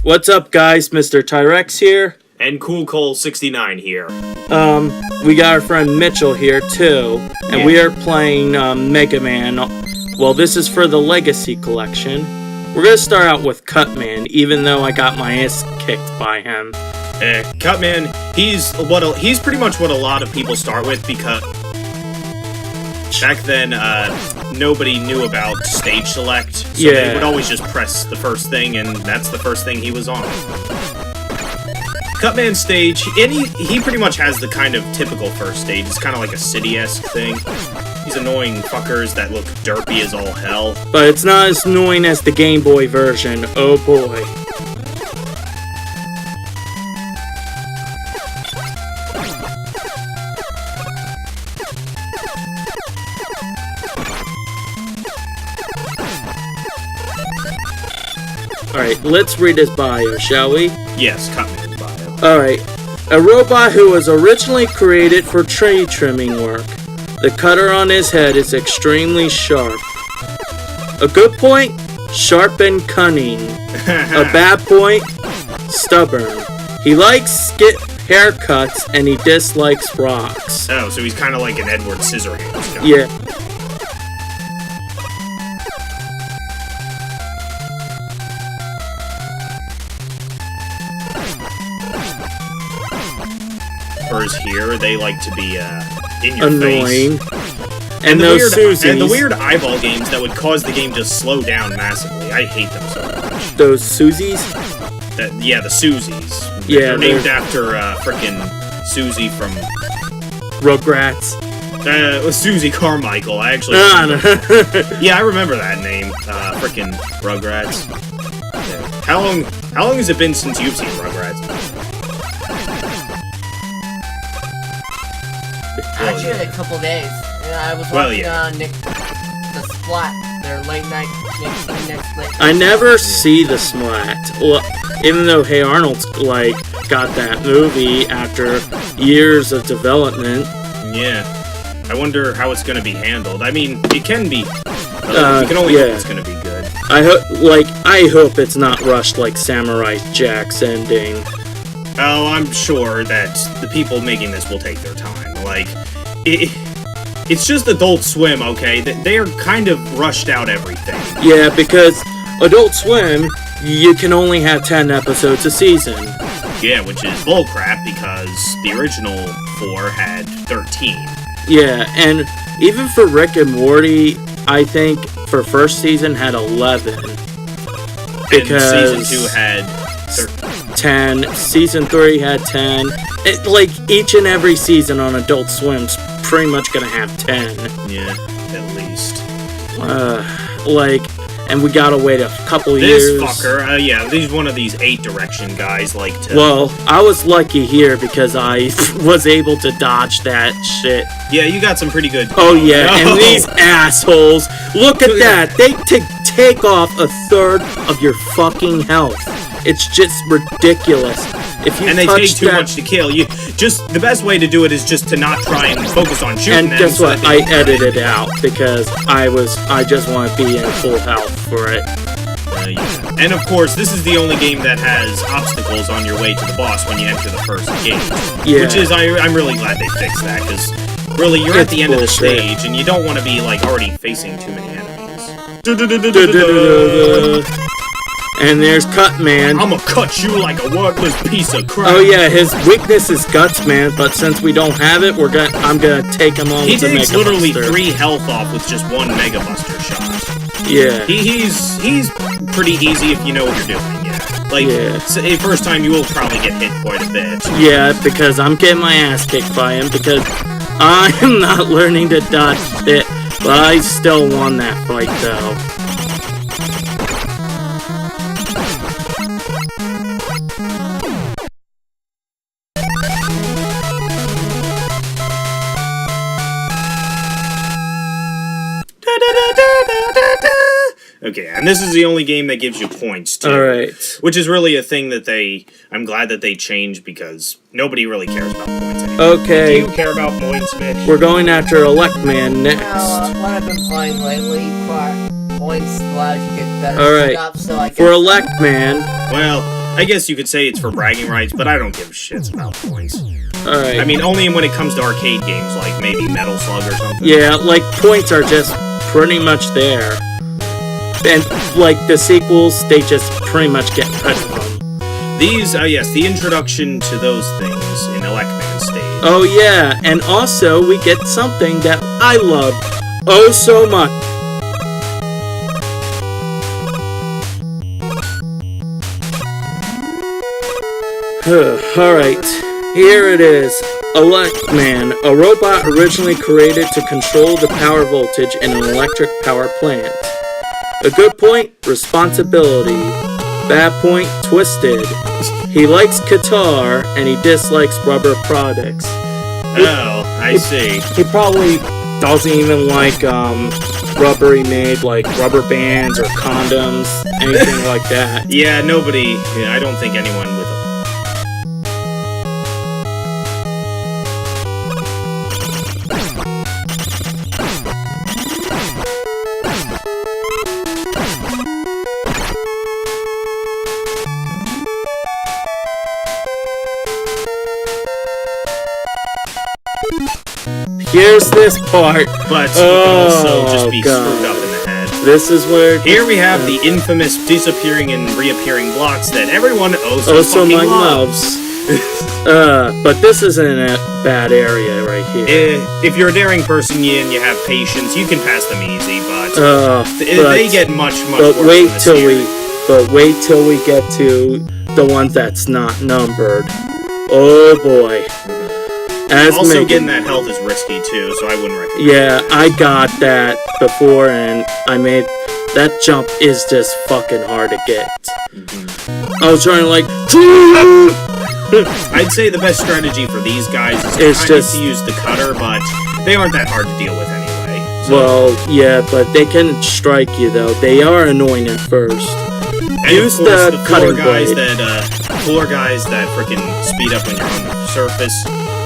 What's up, guys? Mr. Tyrex here. And Cool Cole 69 here. We got our friend Mitchell here, too. And we are playing Mega Man. Well, this is for the Legacy Collection. We're gonna start out with Cutman, even though I got my ass kicked by him. Cutman, he's pretty much what a lot of people start with, because back then, nobody knew about stage select, so they would always just press the first thing, and that's the first thing he was on. Cutman stage, and he pretty much has the kind of typical first stage. It's kind of like a city-esque thing. These annoying fuckers that look derpy as all hell. But it's not as annoying as the Game Boy version, oh boy. Alright, let's read his bio, shall we? Yes, Cutman's bio. Alright. A robot who was originally created for tree trimming work. The cutter on his head is extremely sharp. A good point? Sharp and cunning. A bad point? Stubborn. He likes skip haircuts and he dislikes rocks. Oh, so he's kind of like an Edward Scissorhands guy. Yeah. Birds here, they like to be in your annoying. face. And those Susies. And the weird eyeball games that would cause the game to slow down massively. I hate them so much. Those Susies? The Susies. Yeah, they're named after frickin' Susie from Rugrats. Susie Carmichael. I actually. Yeah, I remember that name. Frickin' Rugrats. Yeah. How long has it been since you've seen Rugrats? Actually, a couple days. I was watching the Splat, their late night, next late. I never see the Splat. Well, even though Hey Arnold's got that movie after years of development. Yeah, I wonder how it's gonna be handled. I mean, it can be. You can only hope it's gonna be good. I hope it's not rushed like Samurai Jack's ending. Oh, I'm sure that the people making this will take their time. It's just Adult Swim, okay? They are kind of rushed out everything. Yeah, because Adult Swim, you can only have 10 episodes a season. Yeah, which is bullcrap because the original 4 had 13. Yeah, and even for Rick and Morty, I think for first season had 11. Because and season 2 had 10, season 3 had 10. Each and every season on Adult Swim's pretty much gonna have 10. Yeah, at least. And we gotta wait a couple This years. fucker, he's one of these 8 direction guys like to... Well, I was lucky here because I was able to dodge that shit. Yeah, you got some pretty good... Oh yeah, and these assholes, look at that! They take off a third of your fucking health. It's just ridiculous. And they take too much to kill. The best way to do it is just to not try and focus on shooting them. And guess what? I edited it out because I just want to be in full health for it. Yeah. And of course, this is the only game that has obstacles on your way to the boss when you enter the first gate. Yeah. Which is, I'm really glad they fixed that, because really, you're at the end of the stage, and you don't want to be, already facing too many enemies. And there's Cutman. I'ma cut you like a worthless piece of crap. Oh yeah, his weakness is Guts Man, but since we don't have it, I'm gonna take him on. He takes literally 3 health off with just 1 Mega Buster shot. Yeah. He's pretty easy if you know what you're doing. Yeah. First time you will probably get hit quite a bit. Yeah, because I'm getting my ass kicked by him because I'm not learning to dodge it, but I still won that fight though. Okay, and this is the only game that gives you points, too. Alright. Which is really a thing that I'm glad that they changed, because nobody really cares about points anymore. Okay. Do you care about points, Mitch? We're going after Elec Man next. What I've been playing lately, points allows you to get better Alright. stuff, so I For Elec Man, well, I guess you could say it's for bragging rights, but I don't give shits about points. Alright. I mean, only when it comes to arcade games, like maybe Metal Slug or something. Yeah, like, points are just pretty much there. And, like, the sequels, they just pretty much get rid of them. These, yes, the introduction to those things in Elec Man stage. Oh yeah, and also we get something that I love oh so much. Alright, here it is. Elec Man, a robot originally created to control the power voltage in an electric power plant. A good point, responsibility. Bad point, twisted. He likes guitar, and he dislikes rubber products. Oh, I see. He probably doesn't even like, rubbery made, like, rubber bands or condoms, anything like that. Yeah, nobody, I don't think anyone with a... Here's this part. But you can also just be screwed up in the head. This is where... Here we have the infamous disappearing and reappearing blocks that everyone so fucking fucking loves. But this isn't a bad area right here. If you're a daring person and you have patience, you can pass them easy, but they get much worse. But wait till we get to the ones that's not numbered. Oh boy. Also, getting that health is risky too, so I wouldn't recommend it. Yeah, I got that before, and I made... That jump is just fucking hard to get. I was trying to, like... I'd say the best strategy for these guys is to use the cutter, but they aren't that hard to deal with anyway. So. Well, yeah, but they can strike you, though. They are annoying at first. And use the cutting blade. Floor guys that frickin' speed up when you're on the surface.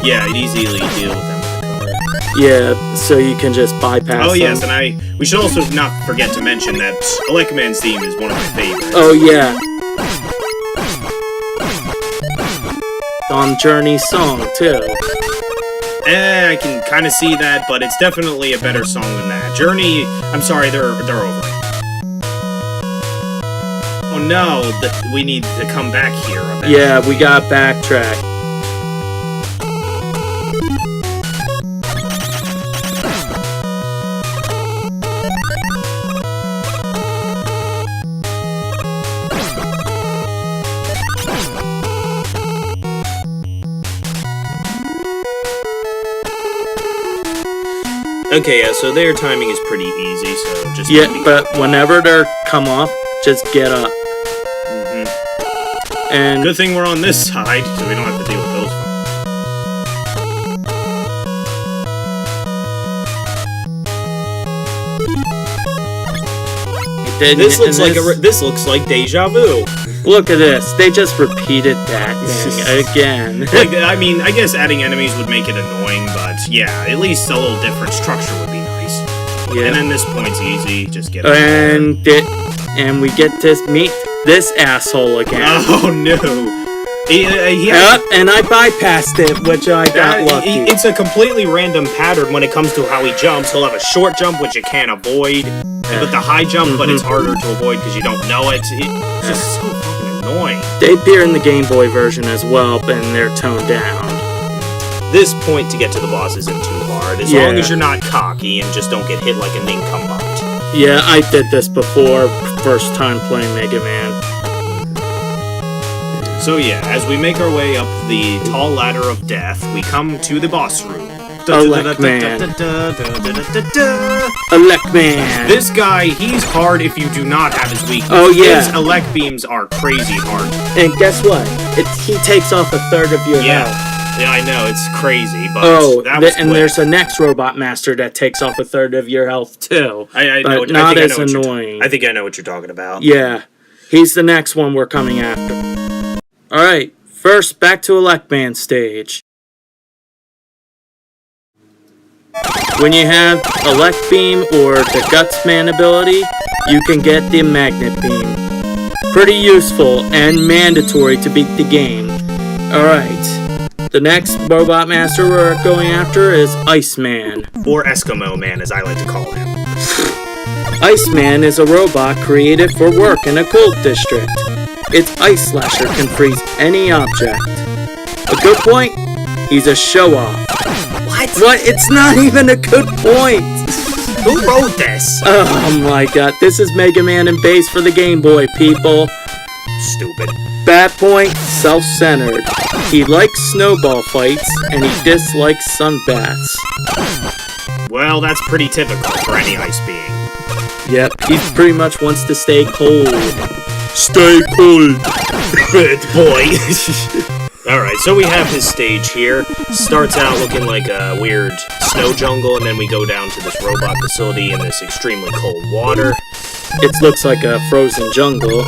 Yeah, you'd easily deal with them with the cutter. Yeah, so you can just bypass them. Yes, and we should also not forget to mention that Elec Man's theme is one of my favorites. Oh, yeah. On Journey's song, too. I can kind of see that, but it's definitely a better song than that. Journey, I'm sorry, they're over. Oh no, we need to come back here. Yeah, we gotta backtrack. Okay, yeah, so their timing is pretty easy, so just... Yeah, but whenever they're come off, just get up. And... Good thing we're on this side, so we don't have to deal with those. This looks like deja vu. Look at this. They just repeated that thing again. I mean, I guess adding enemies would make it annoying, but yeah, at least a little different structure would be nice. Yeah. And then this point's easy. Just get and we get to meet this asshole again. Oh no. And I bypassed it, which I got lucky. It's a completely random pattern when it comes to how he jumps. He'll have a short jump, which you can't avoid, but the high jump, but it's harder to avoid because you don't know it. It's just so fucking annoying. They appear in the Game Boy version as well, and they're toned down. This point to get to the boss isn't too hard, as long as you're not cocky and just don't get hit like a nincompoopt. Yeah, I did this before, first time playing Mega Man. So yeah, as we make our way up the tall ladder of death, we come to the boss room. Elec Man. Elec Man. This guy, he's hard if you do not have his weakness. Oh yeah. His Elec beams are crazy hard. And guess what? He takes off a third of your health. Yeah, I know, it's crazy, but there's a next Robot Master that takes off a third of your health too. But not as annoying. I think I know what you're talking about. Yeah. He's the next one we're coming after. Alright, first back to Elec Man stage. When you have Elec Beam or the Guts Man ability, you can get the Magnet Beam. pretty useful and mandatory to beat the game. Alright, the next Robot Master we're going after is Iceman. Or Eskimo Man, as I like to call him. Iceman is a robot created for work in a cold district. Its ice slasher can freeze any object. A good point? He's a show-off. What? It's not even a good point! Who wrote this? Oh my god, this is Mega Man and Bass for the Game Boy, people. Stupid. Bad point, self-centered. He likes snowball fights, and he dislikes sunbaths. Well, that's pretty typical for any ice being. Yep, he pretty much wants to stay cold. Stay cold, bad boy. Alright, so we have his stage here. Starts out looking like a weird snow jungle, and then we go down to this robot facility in this extremely cold water. It looks like a frozen jungle.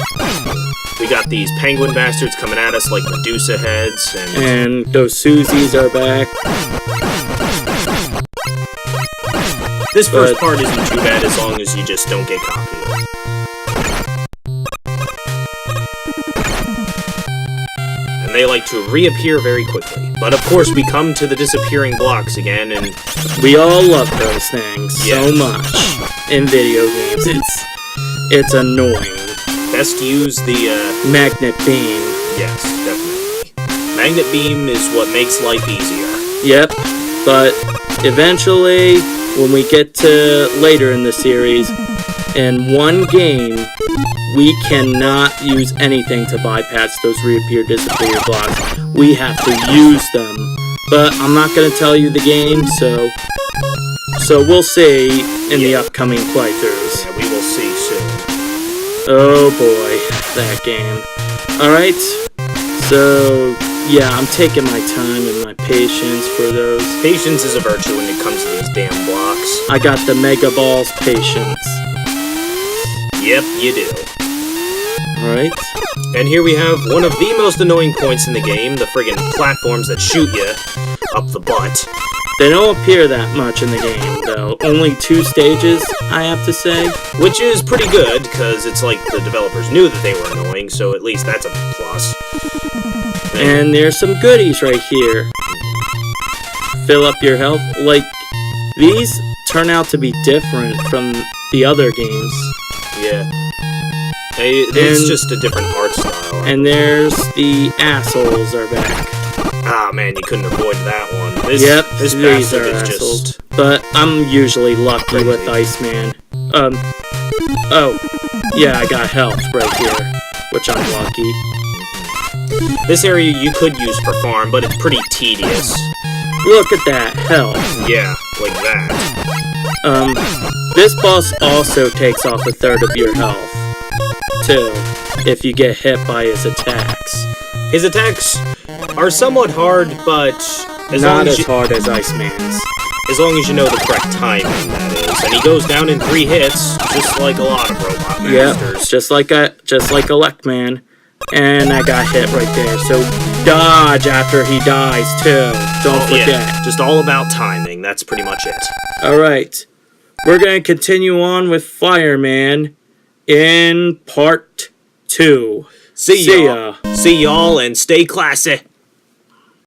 We got these penguin bastards coming at us like Medusa heads, and those Susies are back. This first part isn't too bad as long as you just don't get cocky. And they like to reappear very quickly. But of course we come to the disappearing blocks again, and we all love those things so much in video games. It's annoying. Best use the magnet beam. Yes, definitely. Magnet beam is what makes life easier. Yep, but eventually, when we get to later in the series, in one game, we cannot use anything to bypass those reappear disappear blocks. We have to use them. But I'm not going to tell you the game, so we'll see in the upcoming playthroughs. Yeah, we will see soon. Oh boy, that game. Alright, so yeah, I'm taking my time and my patience for those. Patience is a virtue when it comes to these damn blocks. I got the Mega Balls patience. Yep, you do. Alright. And here we have one of the most annoying points in the game, the friggin' platforms that shoot you up the butt. They don't appear that much in the game, though. Only 2 stages, I have to say. Which is pretty good, because it's like the developers knew that they were annoying, so at least that's a plus. And there's some goodies right here. Fill up your health. Like, these turn out to be different from the other games. Yeah. Hey, it's just a different art style. And there's the assholes are back. Ah, man, you couldn't avoid that one. This these are is assholes. Just... But I'm usually lucky with Iceman. Oh, yeah, I got health right here, which I'm lucky. This area you could use for farm, but it's pretty tedious. Look at that health. Yeah, like that. This boss also takes off 1/3 of your health, too, if you get hit by his attacks. His attacks are somewhat hard, but not as hard as Iceman's. As long as you know the correct timing, that is. And he goes down in 3 hits, just like a lot of Robot Masters. Yep, just like Elec Man. And I got hit right there, so dodge after he dies, too. Don't forget. Yeah, just all about timing, that's pretty much it. Alright, we're going to continue on with Fireman in Part 2. See ya. See y'all, and stay classy.